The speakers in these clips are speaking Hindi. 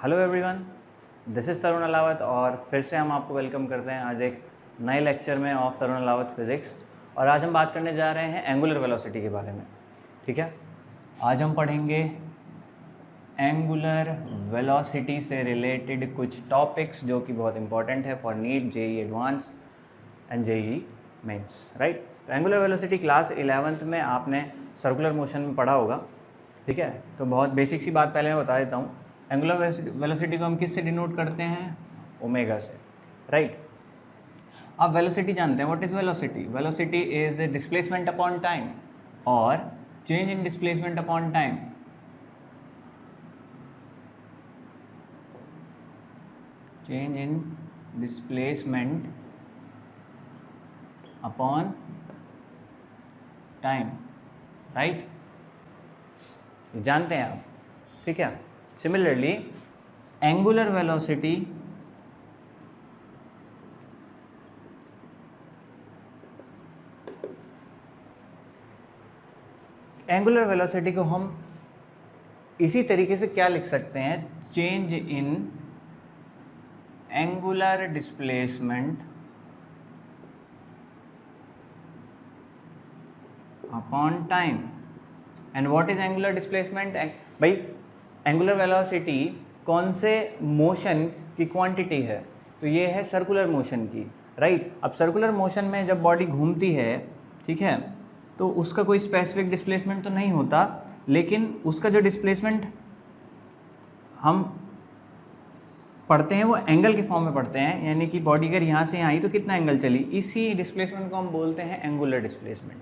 हेलो एवरीवन, दिस इज़ तरुण अलावत और फिर से हम आपको वेलकम करते हैं आज एक नए लेक्चर में ऑफ तरुण अलावत फिज़िक्स। और आज हम बात करने जा रहे हैं एंगुलर वेलोसिटी के बारे में। ठीक है, आज हम पढ़ेंगे एंगुलर वेलोसिटी से रिलेटेड कुछ टॉपिक्स जो कि बहुत इंपॉर्टेंट है for NEET, JEE advance and JEE mains, right. तो एंगुलर वेलोसिटी क्लास 11th में आपने सर्कुलर मोशन में पढ़ा होगा। ठीक है, तो बहुत बेसिक सी बात पहले मैं बता देता हूँ। एंगुलर वेलोसिटी को हम किस से डिनोट करते हैं? ओमेगा से, राइट। आप वेलोसिटी जानते हैं, what is velocity? Velocity is displacement upon time और change in displacement upon time change in displacement upon time, right, जानते हैं आप। ठीक है, सिमिलरली एंगुलर वेलोसिटी को हम इसी तरीके से क्या लिख सकते हैं? Change in angular displacement upon time. And what is angular displacement? भाई, एंगुलर वेलोसिटी कौन से मोशन की क्वांटिटी है? तो ये है सर्कुलर मोशन की, राइट। अब सर्कुलर मोशन में जब बॉडी घूमती है, ठीक है, तो उसका कोई स्पेसिफिक डिस्प्लेसमेंट तो नहीं होता, लेकिन उसका जो डिस्प्लेसमेंट हम पढ़ते हैं वो एंगल के फॉर्म में पढ़ते हैं। यानी कि बॉडी अगर यहाँ से यहाँ आई तो कितना एंगल चली, इसी डिस्प्लेसमेंट को हम बोलते हैं एंगुलर डिस्प्लेसमेंट,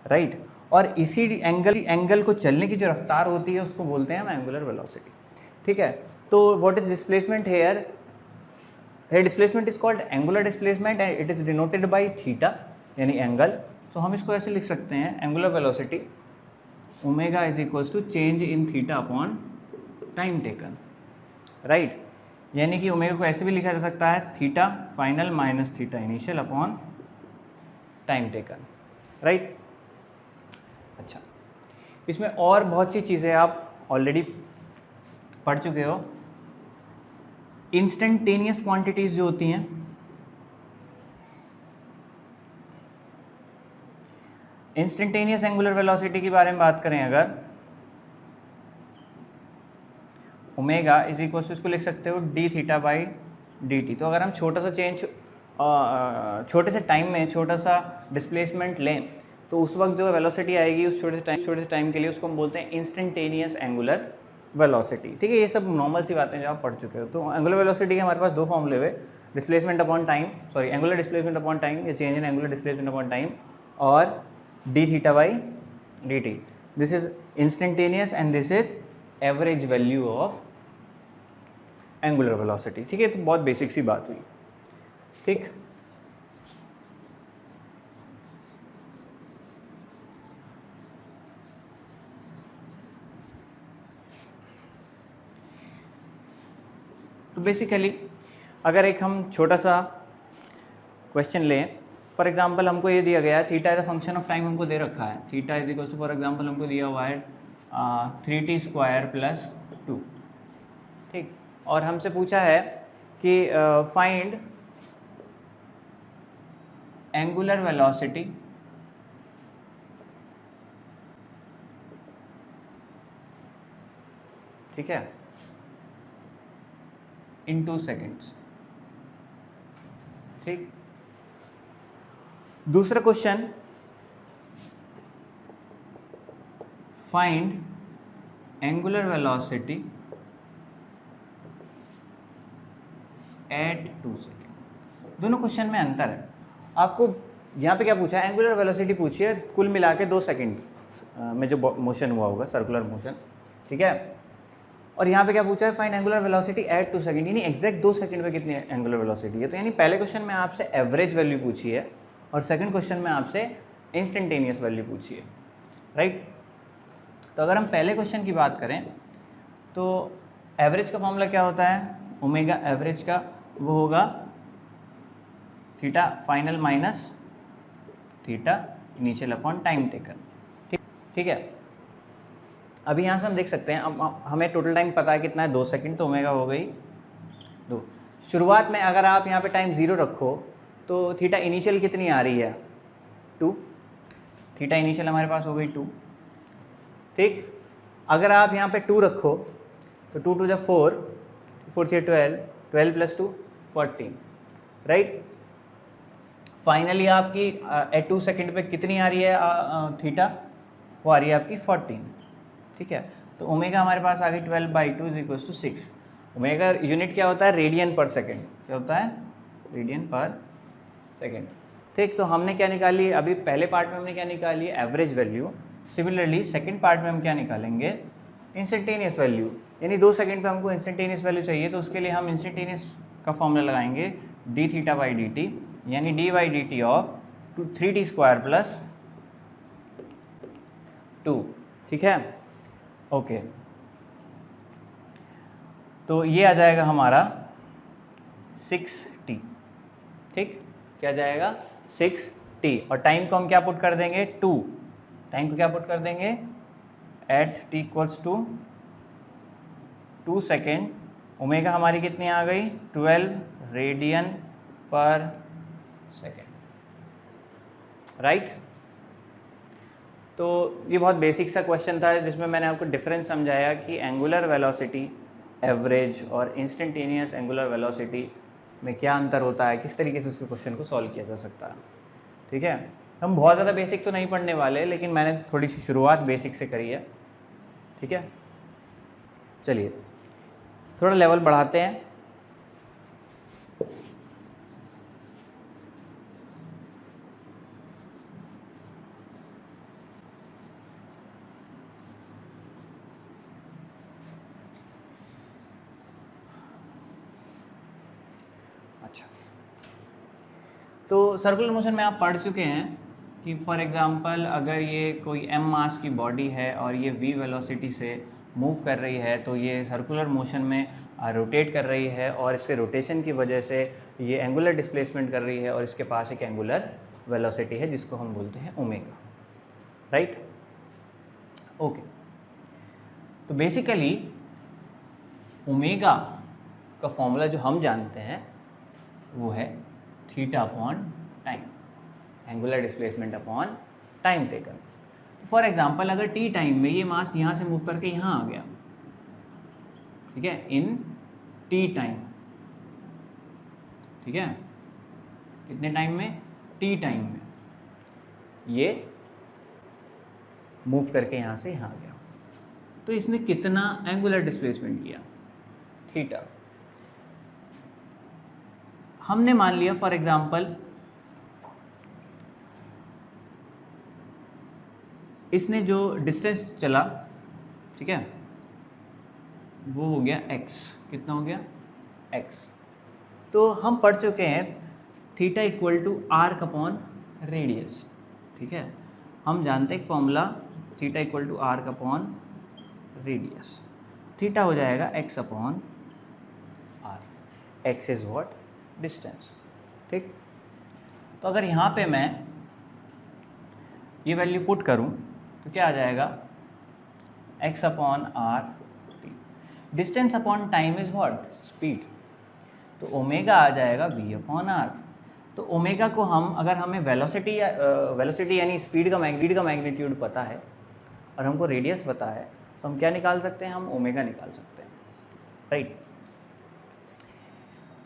राइट। और इसी एंगल को चलने की जो रफ्तार होती है उसको बोलते हैं हम एंगुलर वेलोसिटी। ठीक है, तो what is displacement here? Displacement is called angular displacement and it is denoted by theta, यानी एंगल। तो हम इसको ऐसे लिख सकते हैं, angular velocity omega is equals to change in theta upon time taken, right. यानी कि ओमेगा को ऐसे भी लिखा जा सकता है, theta final minus theta initial upon time taken, right. अच्छा, इसमें और बहुत सी चीज़ें आप ऑलरेडी पढ़ चुके हो। इंस्टेंटेनियस क्वांटिटीज जो होती हैं, इंस्टेंटेनियस एंगुलर वेलोसिटी के बारे में बात करें अगर, ओमेगा इज इक्वल टू, इसको लिख सकते हो D theta by d T. तो अगर हम छोटा सा चेंज छोटे से टाइम में छोटा सा डिस्प्लेसमेंट लें तो उस वक्त जो वेलोसिटी आएगी उस छोटे से टाइम के लिए उसको हम बोलते हैं इंस्टेंटेनियस एंगुलर वेलोसिटी। ठीक है, ये सब नॉर्मल सी बातें जो आप पढ़ चुके हो। तो एंगुलर वेलोसिटी के हमारे पास दो फॉर्मूले हुए, displacement upon time, sorry angular displacement upon time या change in angular displacement upon time, और d theta by d t. This is instantaneous and this is average value of angular velocity. ठीक है, तो बहुत बेसिक सी बात हुई। ठीक, तो बेसिकली अगर एक हम छोटा सा क्वेश्चन लें, फॉर एग्जांपल हमको ये दिया गया है theta as a function of time हमको दे रखा है, theta is equal to, for example हमको दिया हुआ है 3t² + 2। ठीक, और हमसे पूछा है कि फाइंड एंगुलर वेलोसिटी ठीक है इन 2 सेकेंड्स। ठीक, दूसरा question, find angular velocity at 2 second. दोनों क्वेश्चन में अंतर है। आपको यहाँ पे क्या पूछा है? एंगुलर वेलोसिटी पूछी है कुल मिला के 2 सेकेंड में जो मोशन हुआ होगा, सर्कुलर मोशन, ठीक है। और यहाँ पे क्या पूछा है? Find angular velocity at 2 second, यानी एग्जैक्ट 2 सेकेंड में कितनी एंगुलर वेलोसिटी है। तो यानी पहले क्वेश्चन में आपसे एवरेज वैल्यू पूछी है और सेकंड क्वेश्चन में आपसे इंस्टेंटेनियस वैल्यू पूछी है, राइट। तो अगर हम पहले क्वेश्चन की बात करें तो एवरेज का फॉर्मूला क्या होता है? ओमेगा एवरेज का वो होगा theta final minus theta initial upon time taken. ठीक है, अभी यहाँ से हम देख सकते हैं, अब हमें टोटल टाइम पता है कितना है, 2 सेकंड, तो ओमेगा हो गई 2। शुरुआत में अगर आप यहाँ पे टाइम 0 रखो तो थीटा इनिशियल कितनी आ रही है, 2। थीटा इनिशियल हमारे पास हो गई 2, ठीक। अगर आप यहाँ पे 2 रखो तो 2 2 जा 4, 4 से 12, 12 + 2 14, राइट। फाइनली आपकी एट 2 सेकेंड पे कितनी आ रही है थीटा, वो आ रही है आपकी 14, ठीक है। तो ओमेगा हमारे पास आ गई 12/2 = 6। ओमेगा यूनिट क्या होता है, रेडियन पर सेकेंड, क्या होता है, रेडियन पर सेकेंड, ठीक। तो हमने क्या निकाली, अभी पहले पार्ट में हमने क्या निकाली, average value. Similarly second part में हम क्या निकालेंगे, इंस्टेंटेनियस वैल्यू, यानी 2 सेकंड पे हमको इंस्टेंटेनियस वैल्यू चाहिए, तो उसके लिए हम इंस्टेंटेनियस का फॉर्मूला लगाएंगे d(θ/dt), यानी d/dt ऑफ 3t² + 2, ठीक है, ओके। तो ये आ जाएगा हमारा 6t, ठीक, क्या जाएगा 6t, और टाइम को हम क्या पुट कर देंगे, 2, टाइम को क्या पुट कर देंगे, एट t = 2 सेकेंड। ओमेगा हमारी कितनी आ गई, 12 रेडियन पर सेकेंड, राइट। तो ये बहुत बेसिक सा क्वेश्चन था जिसमें मैंने आपको डिफरेंस समझाया कि एंगुलर वेलोसिटी, एवरेज और इंस्टेंटेनियस एंगुलर वेलोसिटी में क्या अंतर होता है, किस तरीके से उसके क्वेश्चन को सॉल्व किया जा सकता है, ठीक है। हम बहुत ज़्यादा बेसिक तो नहीं पढ़ने वाले, लेकिन मैंने थोड़ी सी शुरुआत बेसिक से करी है, ठीक है। चलिए थोड़ा लेवल बढ़ाते हैं। अच्छा, तो सर्कुलर मोशन में आप पढ़ चुके हैं कि फॉर एग्जांपल अगर ये कोई m मास की बॉडी है और ये v वेलोसिटी से मूव कर रही है, तो ये सर्कुलर मोशन में रोटेट कर रही है, और इसके रोटेशन की वजह से ये एंगुलर डिस्प्लेसमेंट कर रही है, और इसके पास एक एंगुलर वेलोसिटी है जिसको हम बोलते हैं ओमेगा, राइट, ओके। तो बेसिकली ओमेगा का फॉर्मूला जो हम जानते हैं वो है θ/टाइम, angular displacement upon time taken. For example अगर टी टाइम में ये मास यहाँ से मूव करके यहाँ आ गया, ठीक है, इन टी टाइम, ठीक है, कितने टाइम में, टी टाइम में ये मूव करके यहाँ से यहाँ गया, तो इसने कितना एंगुलर डिस्प्लेसमेंट किया, थीटा। हमने मान लिया फॉर एग्जांपल इसने जो डिस्टेंस चला, ठीक है, वो हो गया x, कितना हो गया x। तो हम पढ़ चुके हैं थीटा = आर्क/रेडियस, ठीक है। हम जानते हैं फॉर्मूला थीटा = आर्क/रेडियस, थीटा हो जाएगा x/r, x is what, distance, ठीक। तो अगर यहाँ पे मैं ये वैल्यू पुट करूँ तो क्या आ जाएगा, x/r, distance upon time is what, speed, तो ओमेगा आ जाएगा v/r। तो ओमेगा को हम, अगर हमें वेलोसिटी यानी स्पीड का मैग्नीट्यूड पता है और हमको रेडियस पता है, तो हम क्या निकाल सकते हैं, हम ओमेगा निकाल सकते हैं, राइट।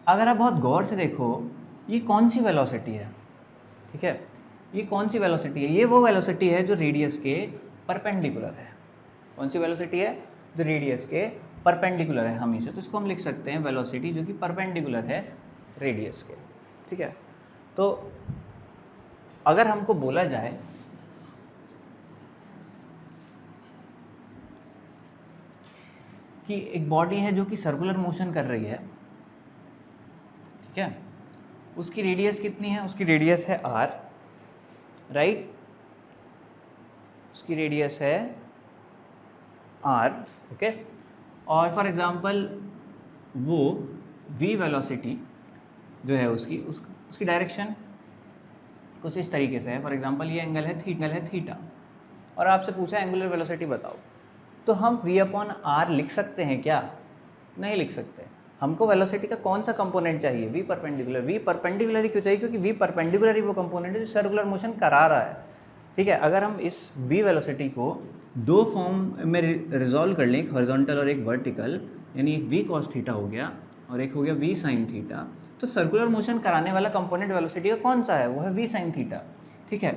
अगर आप बहुत गौर से देखो ये कौन सी वेलोसिटी है, ठीक है, ये कौन सी वेलोसिटी है, ये वो वेलोसिटी है जो रेडियस के परपेंडिकुलर है। कौन सी वेलोसिटी है, जो रेडियस के परपेंडिकुलर है हमेशा, तो इसको हम लिख सकते हैं वेलोसिटी जो कि परपेंडिकुलर है रेडियस के, ठीक है। तो अगर हमको बोला जाए कि एक बॉडी है जो कि सर्कुलर मोशन कर रही है, ठीक है, उसकी रेडियस कितनी है, उसकी रेडियस है r, राइट, उसकी रेडियस है r, ओके। और फॉर एग्जांपल वो v वेलोसिटी जो है उसकी डायरेक्शन कुछ इस तरीके से है। फॉर एग्जांपल ये एंगल है थीटा, और आपसे पूछा एंगुलर वेलोसिटी बताओ, तो हम v अपॉन आर लिख सकते हैं क्या? नहीं लिख सकते। हमको वेलोसिटी का कौन सा कंपोनेंट चाहिए? v perpendicular. v परपेंडिकुलर ही क्यों चाहिए? क्योंकि v परपेंडिकुलर ही वो कंपोनेंट है जो सर्कुलर मोशन करा रहा है। ठीक है, अगर हम इस v वेलोसिटी को दो फॉर्म में रिजॉल्व कर लें, एक हॉरिजॉन्टल और एक वर्टिकल, यानी एक v cos थीटा हो गया और एक हो गया v sin थीटा, तो सर्कुलर मोशन कराने वाला कंपोनेंट वेलोसिटी का कौन सा है? वो है v sin थीटा। ठीक है,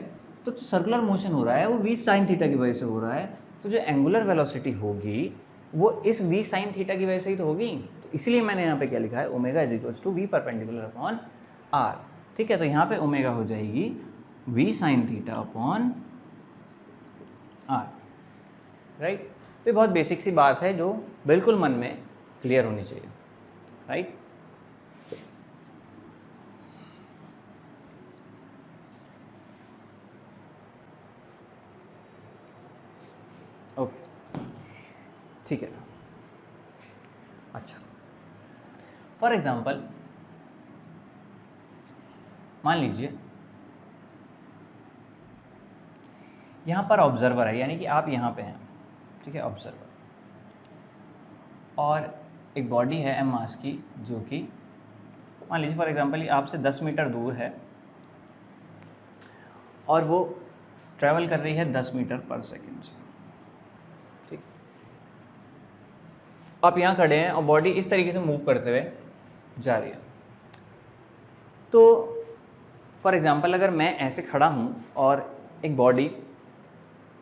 तो सर्कुलर मोशन हो रहा है वो v sin थीटा की वजह से हो रहा है, तो जो एंगुलर वेलोसिटी होगी वो इस v sin थीटा की वजह से ही तो होगी। तो इसलिए मैंने यहाँ पे क्या लिखा है, omega is equals to v perpendicular upon r. ठीक है, तो यहाँ पे ओमेगा हो जाएगी v sin theta upon r. Right, तो ये बहुत बेसिक सी बात है जो बिल्कुल मन में क्लियर होनी चाहिए। राइट, ओके, ठीक है। अच्छा, फॉर एग्जाम्पल मान लीजिए यहाँ पर ऑब्जर्वर है, यानी कि आप यहाँ पे हैं। ठीक है, ऑब्जर्वर, और एक बॉडी है एम मास की जो कि मान लीजिए फॉर एग्जांपल ये आपसे 10 मीटर दूर है और वो ट्रैवल कर रही है 10 मीटर पर सेकंड से। ठीक, आप यहाँ खड़े हैं और बॉडी इस तरीके से मूव करते हुए जा रही है। तो फॉर एग्जांपल अगर मैं ऐसे खड़ा हूँ और एक बॉडी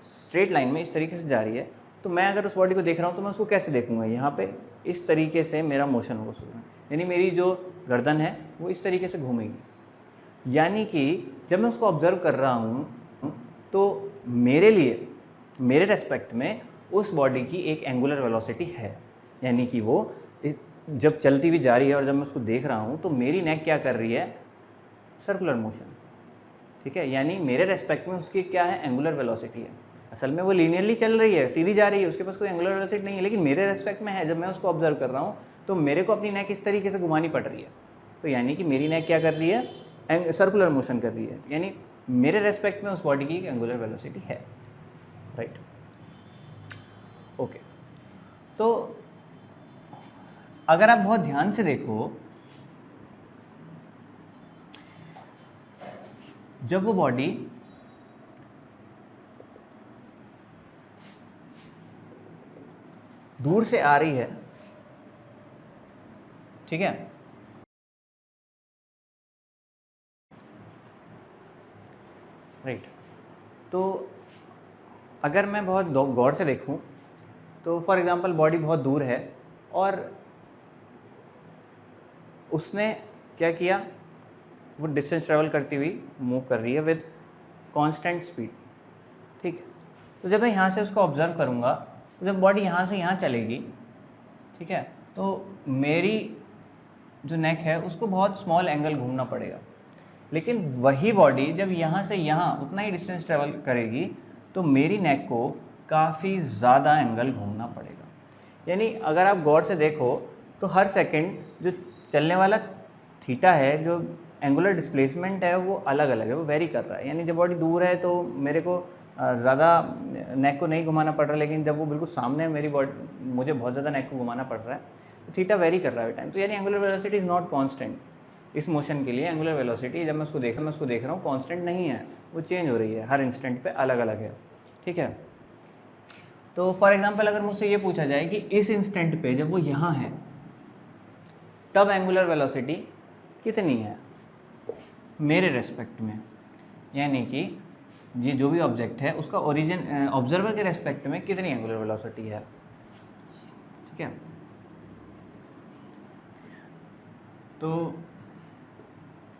स्ट्रेट लाइन में इस तरीके से जा रही है, तो मैं अगर उस बॉडी को देख रहा हूँ तो मैं उसको कैसे देखूंगा? यहाँ पे इस तरीके से मेरा मोशन होगा शुरू में, यानी मेरी जो गर्दन है वो इस तरीके से घूमेगी। यानी कि जब मैं उसको ऑब्जर्व कर रहा हूँ तो मेरे लिए, मेरे रेस्पेक्ट में उस बॉडी की एक एंगुलर वेलोसिटी है, यानी कि वो जब चलती हुई जा रही है और जब मैं उसको देख रहा हूँ तो मेरी नेक क्या कर रही है? Circular motion. ठीक है, यानी मेरे रेस्पेक्ट में उसकी क्या है? एंगुलर वेलोसिटी है। असल में वो लीनियरली चल रही है, सीधी जा रही है, उसके पास कोई एंगुलर वेलोसिटी नहीं है, लेकिन मेरे रेस्पेक्ट में है। जब मैं उसको ऑब्जर्व कर रहा हूँ तो मेरे को अपनी नेक इस तरीके से घुमानी पड़ रही है, तो यानी कि मेरी नेक क्या कर रही है? सर्कुलर मोशन कर रही है, यानी मेरे रेस्पेक्ट में उस बॉडी की एंगुलर वेलोसिटी है। Right, okay. तो अगर आप बहुत ध्यान से देखो, जब वो बॉडी दूर से आ रही है, ठीक है, राइट, तो अगर मैं बहुत गौर से देखूं तो फॉर एग्जांपल बॉडी बहुत दूर है और उसने क्या किया? वो डिस्टेंस ट्रेवल करती हुई मूव कर रही है विद कांस्टेंट स्पीड। ठीक, तो जब मैं यहाँ से उसको ऑब्जर्व करूँगा तो जब बॉडी यहाँ से यहाँ चलेगी, ठीक है, तो मेरी जो नेक है उसको बहुत स्मॉल एंगल घूमना पड़ेगा। लेकिन वही बॉडी जब यहाँ से यहाँ उतना ही डिस्टेंस ट्रेवल करेगी तो मेरी नेक को काफ़ी ज़्यादा एंगल घूमना पड़ेगा। यानी अगर आप गौर से देखो तो हर सेकंड जो चलने वाला थीटा है, जो एंगुलर डिस्प्लेसमेंट है, वो अलग अलग है, वो वेरी कर रहा है। यानी जब बॉडी दूर है तो मेरे को ज़्यादा नेक को नहीं घुमाना पड़ रहा, लेकिन जब वो बिल्कुल सामने है मेरी बॉडी, मुझे बहुत ज़्यादा नेक को घुमाना पड़ रहा है, तो थीटा वेरी कर रहा है टाइम। तो यानी angular velocity is not constant. इस मोशन के लिए एंगुलर वेलोसिटी जब मैं उसको देख रहा हूँ कांस्टेंट नहीं है, वो चेंज हो रही है, हर इंस्टेंट पे अलग अलग है। ठीक है, तो फॉर एग्जांपल अगर मुझसे ये पूछा जाए कि इस इंस्टेंट पे जब वो यहाँ है तब एंगुलर वेलोसिटी कितनी है मेरे रेस्पेक्ट में, यानी कि ये जो भी ऑब्जेक्ट है उसका ओरिजिन ऑब्जर्वर के रेस्पेक्ट में कितनी एंगुलर वेलोसिटी है। ठीक है, तो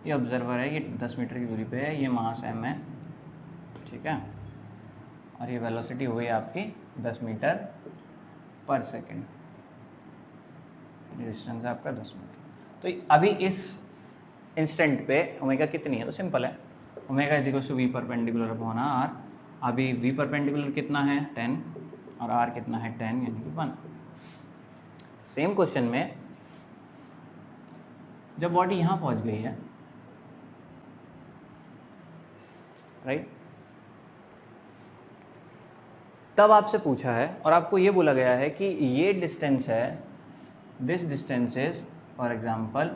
ये ऑब्जर्वर है, ये 10 मीटर की दूरी पे है, ये मास m है। ठीक है, और ये वेलोसिटी हो गई आपकी 10 मीटर पर सेकंड, डिस्टेंस है आपका 10 मीटर। तो अभी इस इंस्टेंट पे ओमेगा कितनी है? तो सिंपल है, omega is equals to v perpendicular upon r. अभी वी परपेंडिकुलर कितना है? 10, और आर कितना है? 10, यानी कि 1। सेम क्वेश्चन में जब बॉडी यहाँ पहुँच गई है, राइट, तब आपसे पूछा है और आपको ये बोला गया है कि ये डिस्टेंस है, this distance is for example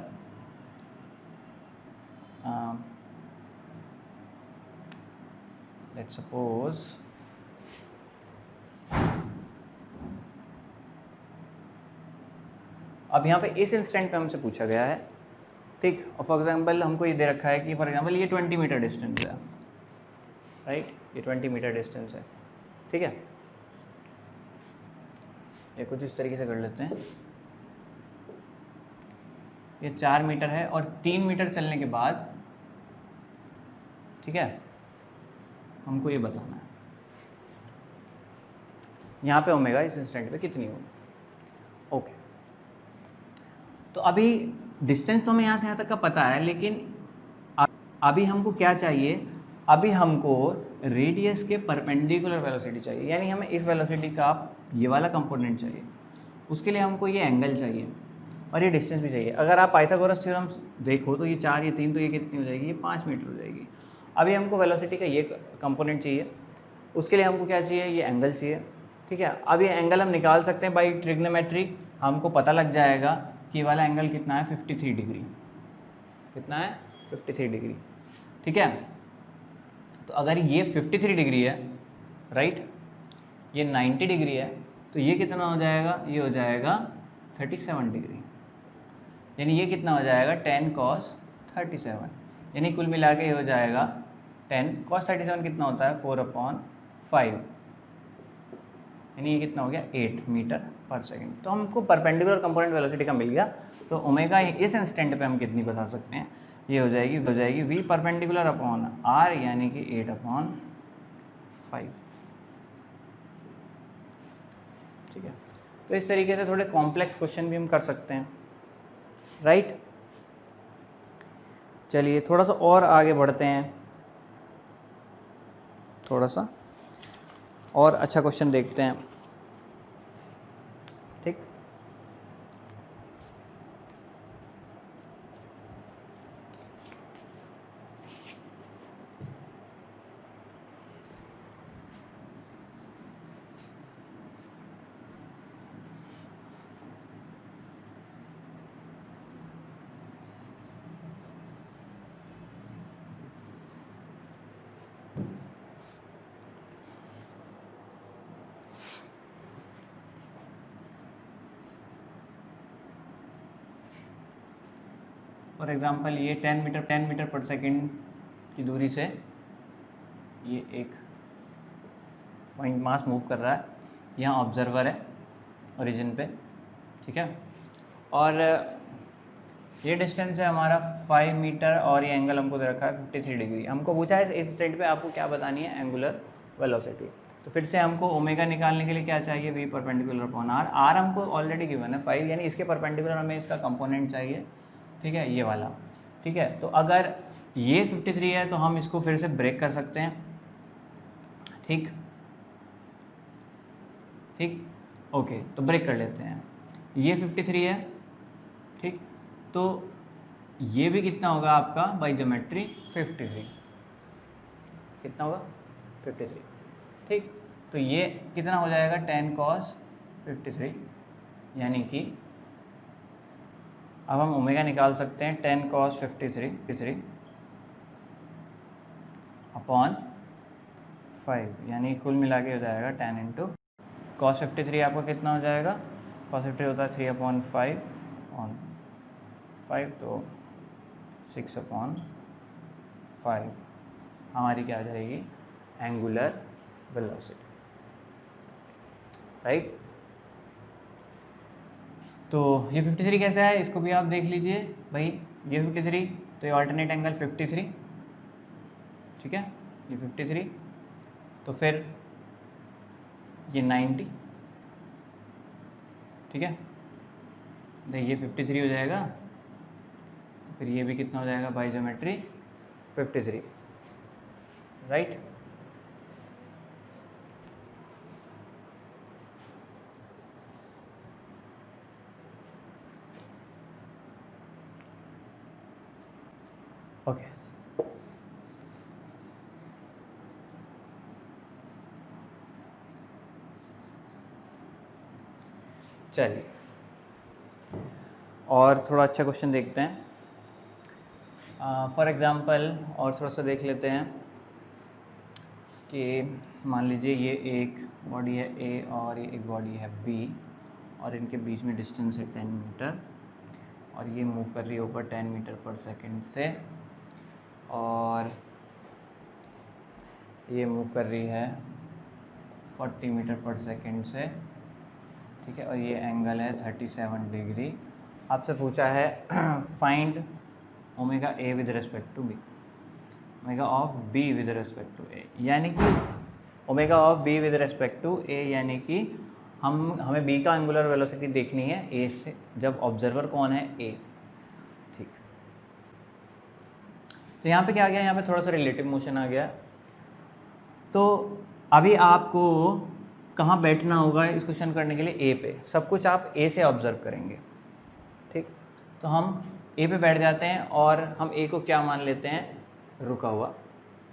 let's suppose अब यहाँ पे इस इंस्टेंट पे हमसे पूछा गया है, ठीक। और फॉर एग्जांपल हमको ये दे रखा है कि फॉर एग्जांपल ये 20 मीटर डिस्टेंस है, राइट, ये 20 मीटर डिस्टेंस है, ठीक है। ये कुछ इस तरीके से कर लेते हैं, ये 4 मीटर है और 3 मीटर चलने के बाद, ठीक है, हमको ये बताना है यहाँ पे ओमेगा इस इंस्टेंट पे कितनी होगी। ओके, तो अभी डिस्टेंस तो हमें यहाँ से यहाँ तक का पता है, लेकिन अभी हमको क्या चाहिए, अभी हमको रेडियस के परपेंडिकुलर वेलोसिटी चाहिए, यानी हमें इस वेलोसिटी का ये वाला कंपोनेंट चाहिए, उसके लिए हमको ये एंगल चाहिए और ये डिस्टेंस भी चाहिए। अगर आप पाइथागोरस थ्योरम देखो तो ये 4 ये 3 तो ये कितनी हो जाएगी, ये 5 मीटर हो जाएगी। अभी हमको वेलोसिटी का ये कंपोनेंट चाहिए, उसके लिए हमको क्या चाहिए, ये एंगल चाहिए, ठीक है। अब ये एंगल हम निकाल सकते हैं बाई ट्रिग्नोमेट्री, हमको पता लग जाएगा कि ये वाला एंगल कितना है, 53 डिग्री, कितना है, 53 डिग्री, ठीक है। तो अगर ये 53 डिग्री है, राइट, ये 90 डिग्री है, तो ये कितना हो जाएगा, ये हो जाएगा 37 डिग्री, यानी ये कितना हो जाएगा 10 cos 37, यानी कुल मिला के ये हो जाएगा 10 cos 37 कितना होता है 4/5, यानी ये कितना हो गया 8 मीटर पर सेकेंड। तो हमको परपेंडिकुलर कंपोनेंट वेलोसिटी का मिल गया। तो ओमेगा इस इंस्टेंट पे हम कितनी बता सकते हैं, ये हो जाएगी v परपेंडिकुलर अपॉन r, यानी कि 8/5, ठीक है। तो इस तरीके से थोड़े कॉम्प्लेक्स क्वेश्चन भी हम कर सकते हैं, राइट। चलिए थोड़ा सा और आगे बढ़ते हैं, थोड़ा सा और अच्छा क्वेश्चन देखते हैं, ठीक। फॉर एग्जांपल ये 10 मीटर पर सेकंड की दूरी से ये एक पॉइंट मास मूव कर रहा है, यहाँ ऑब्जर्वर है ओरिजिन पे, ठीक है। और ये डिस्टेंस है हमारा 5 मीटर और ये एंगल हमको दे रखा है 53 डिग्री। हमको पूछा है इस स्टेट पे आपको क्या बतानी है, एंगुलर वेलोसिटी। तो फिर से हमको ओमेगा निकालने के लिए क्या चाहिए, v perpendicular upon r। r हमको ऑलरेडी गिवन है 5, यानी इसके परपेंडिकुलर हमें इसका कंपोनेंट चाहिए, ठीक है, ये वाला, ठीक है। तो अगर ये 53 है तो हम इसको फिर से ब्रेक कर सकते हैं, ठीक, ठीक, ओके। तो ब्रेक कर लेते हैं, ये 53 है, ठीक। तो ये भी कितना होगा आपका बाई ज्योमेट्री 53, कितना होगा 53, ठीक। तो ये कितना हो जाएगा 10 cos 53, यानी कि अब हम ओमेगा निकाल सकते हैं 10 cos 53 अपॉन 5, यानी कुल मिला के हो जाएगा 10 इंटू cos 53 आपका कितना हो जाएगा, cos 53 होता है 3/5 ऑन 5, तो 6/5 हमारी क्या आ जाएगी, एंगुलर वेलोसिटी, राइट। तो ये 53 कैसा है, इसको भी आप देख लीजिए भाई, ये 53 तो ये ऑल्टरनेट एंगल 53, ठीक है, ये 53, तो फिर ये 90, ठीक है, तो ये 53 हो जाएगा, तो फिर ये भी कितना हो जाएगा बाई ज्योमेट्री 53, राइट। ओके, चलिए और थोड़ा अच्छा क्वेश्चन देखते हैं। फॉर एग्ज़ाम्पल और थोड़ा सा देख लेते हैं कि मान लीजिए ये एक बॉडी है ए और ये एक बॉडी है बी और इनके बीच में डिस्टेंस है 10 मीटर और ये मूव कर रही है ऊपर 10 मीटर पर सेकंड से और ये मूव कर रही है 40 मीटर पर सेकंड से, ठीक है, और ये एंगल है 37 डिग्री। आपसे पूछा है find omega A with respect to B, omega of B with respect to A, यानी कि omega of B with respect to A, यानी कि हमें बी का एंगुलर वेलोसिटी देखनी है ए से, जब ऑब्जर्वर कौन है ए। ठीक, तो यहाँ पे क्या आ गया, यहाँ पे थोड़ा सा रिलेटिव मोशन आ गया। तो अभी आपको कहाँ बैठना होगा इस क्वेश्चन करने के लिए, ए पे। सब कुछ आप ए से ऑब्जर्व करेंगे, ठीक। तो हम ए पे बैठ जाते हैं और हम ए को क्या मान लेते हैं, रुका हुआ,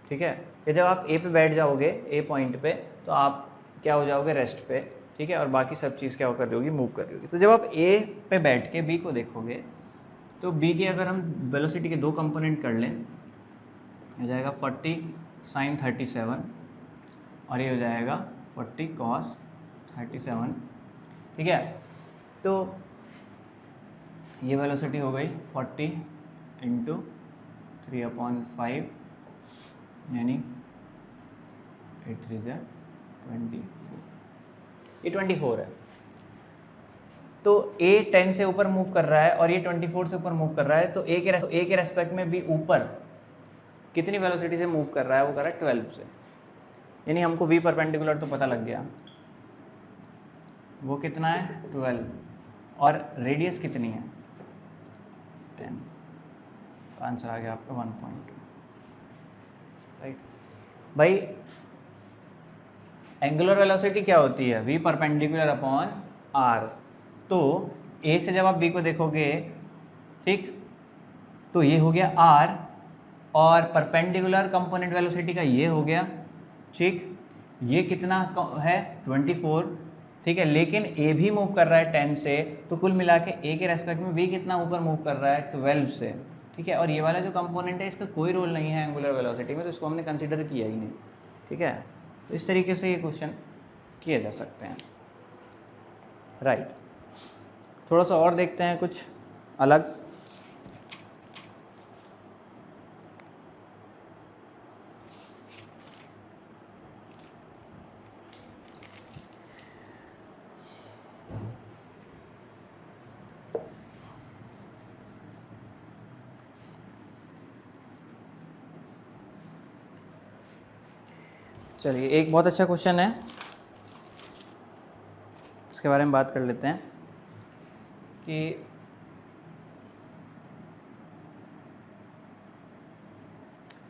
ठीक है। ये जब आप ए पे बैठ जाओगे ए पॉइंट पे तो आप क्या हो जाओगे, रेस्ट पे, ठीक है, और बाकी सब चीज़ क्या कर रही होगी, मूव कर रही होगी। तो जब आप ए पे बैठ के बी को देखोगे तो बी की अगर हम वेलोसिटी के दो कंपोनेंट कर लें, हो जाएगा 40 sin 37 और ये हो जाएगा 40 cos 37, ठीक है। तो ये वेलोसिटी हो गई 40 इंटू 3/5 यानी 8 3 जा 24, ये 24 है। तो A 10 से ऊपर मूव कर रहा है और ये 24 से ऊपर मूव कर रहा है, तो A के रेस्पेक्ट में भी ऊपर कितनी वेलोसिटी से मूव कर रहा है, वो कर रहा है 12 से, यानी हमको V परपेंडिकुलर तो पता लग गया, वो कितना है 12 और रेडियस कितनी है 10, तो आंसर आ गया आपका 1.2, राइट। भाई एंगुलर वेलोसिटी क्या होती है, V परपेंडिकुलर अपॉन R। तो A से जब आप B को देखोगे, ठीक, तो ये हो गया R और परपेंडिकुलर कंपोनेंट वेलोसिटी का ये हो गया, ठीक, ये कितना है 24, ठीक है, लेकिन A भी मूव कर रहा है 10 से, तो कुल मिला के A के रेस्पेक्ट में B कितना ऊपर मूव कर रहा है 12 से, ठीक है। और ये वाला जो कंपोनेंट है इसका कोई रोल नहीं है एंगुलर वेलोसिटी में, तो इसको हमने कंसिडर किया ही नहीं, ठीक है। तो इस तरीके से ये क्वेश्चन किए जा सकते हैं, राइट। थोड़ा सा और देखते हैं कुछ अलग। चलिए एक बहुत अच्छा क्वेश्चन है, इसके बारे में बात कर लेते हैं कि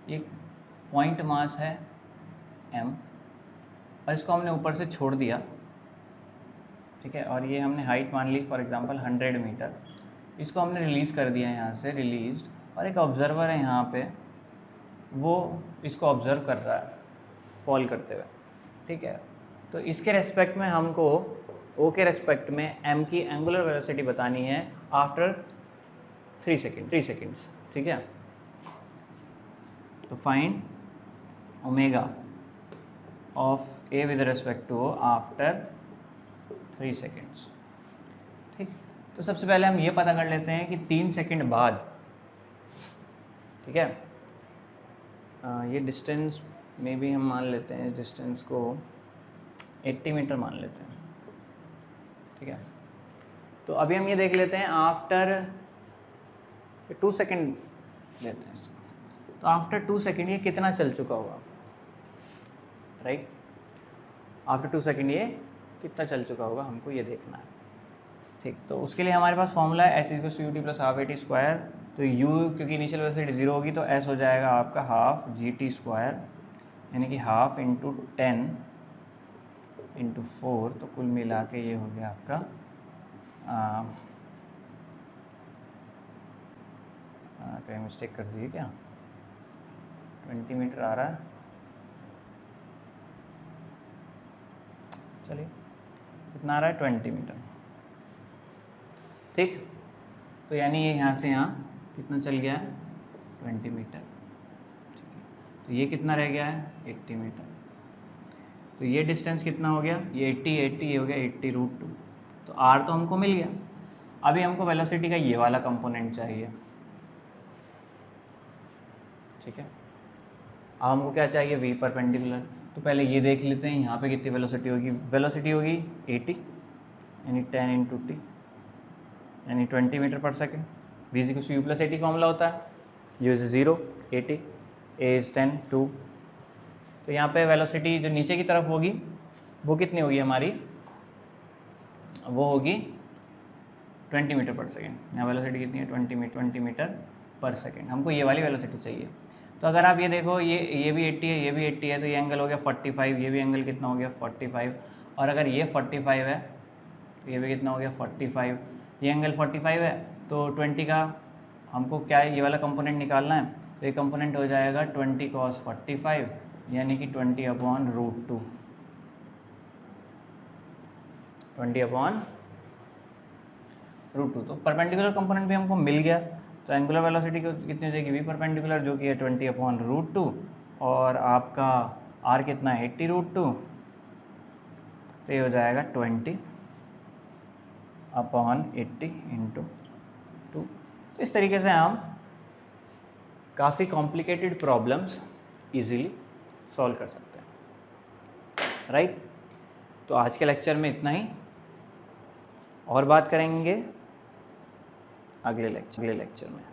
एक पॉइंट मास है m और इसको हमने ऊपर से छोड़ दिया, ठीक है, और ये हमने हाइट मान ली फॉर एग्जांपल 100 मीटर, इसको हमने रिलीज़ कर दिया यहाँ से, रिलीज्ड, और एक ऑब्जर्वर है यहाँ पे, वो इसको ऑब्जर्व कर रहा है फॉल करते हुए, ठीक है। तो इसके रेस्पेक्ट में हमको O के रेस्पेक्ट में m की एंगुलर वेलोसिटी बतानी है आफ्टर 3 सेकेंड्स, ठीक है। तो find omega of A with respect to O after 3 seconds, ठीक। तो सबसे पहले हम ये पता कर लेते हैं कि 3 सेकेंड बाद, ठीक है, ये डिस्टेंस में भी हम मान लेते हैं, इस डिस्टेंस को 80 मीटर मान लेते हैं, ठीक है। तो अभी हम ये देख लेते हैं आफ्टर 2 सेकेंड लेते हैं इसको, तो आफ्टर 2 सेकेंड ये कितना चल चुका होगा, राइट। आफ्टर 2 सेकेंड ये कितना चल चुका होगा, हमको ये देखना है, ठीक। तो उसके लिए हमारे पास फॉर्मूला है S=UT + ½ AT²। तो U क्योंकि इनिशियल वेलोसिटी 0 होगी तो S हो जाएगा आपका ½ GT², यानी कि ½ × 10 × 4, तो कुल मिला के ये हो गया आपका कहीं मिस्टेक कर दी क्या, 20 मीटर आ रहा है, चलिए कितना आ रहा है 20 मीटर, ठीक। तो यानी ये यहाँ से यहाँ कितना चल गया है 20 मीटर, ठीक है। तो ये कितना रह गया है 80 मीटर। तो ये डिस्टेंस कितना हो गया, ये 80 ये हो गया 80√2। तो r तो हमको मिल गया। अभी हमको वेलोसिटी का ये वाला कंपोनेंट चाहिए, ठीक है। अब हमको क्या चाहिए, v परपेंडिकुलर। तो पहले ये देख लेते हैं यहाँ पे कितनी वेलोसिटी होगी। वेलोसिटी होगी 80 यानी 10 × t यानी 20 मीटर पर second. v = u + at formula होता है, u is 0, 80, a is 10, 2। तो यहाँ पे वेलोसिटी जो नीचे की तरफ होगी वो कितनी होगी हमारी, वो होगी 20 मीटर पर सेकेंड। यहाँ वेलोसिटी कितनी है 20 मीटर पर सेकेंड। हमको ये वाली वेलोसिटी चाहिए। तो अगर आप ये देखो, ये भी 80 है, ये भी 80 है, तो ये एंगल हो गया 45, ये भी एंगल कितना हो गया 45। और अगर ये 45 है तो ये भी कितना हो गया 45, ये एंगल 45 है। तो 20 का हमको क्या है, ये वाला कंपोनेंट निकालना है। तो ये कंपोनेंट हो जाएगा 20 cos 45 यानी कि 20/√2, 20/√2। तो परपेंडिकुलर कंपोनेंट भी हमको मिल गया। तो एंगुलर वेलोसिटी कितनी हो जाएगी, v परपेंडिकुलर जो कि है 20/√2, और आपका r कितना है 80√2। तो ये हो जाएगा 20/80 × 2। तो इस तरीके से हम काफ़ी कॉम्प्लिकेटेड प्रॉब्लम्स इजीली सॉल्व कर सकते हैं, राइट। तो आज के लेक्चर में इतना ही, और बात करेंगे अगले लेक्चर में।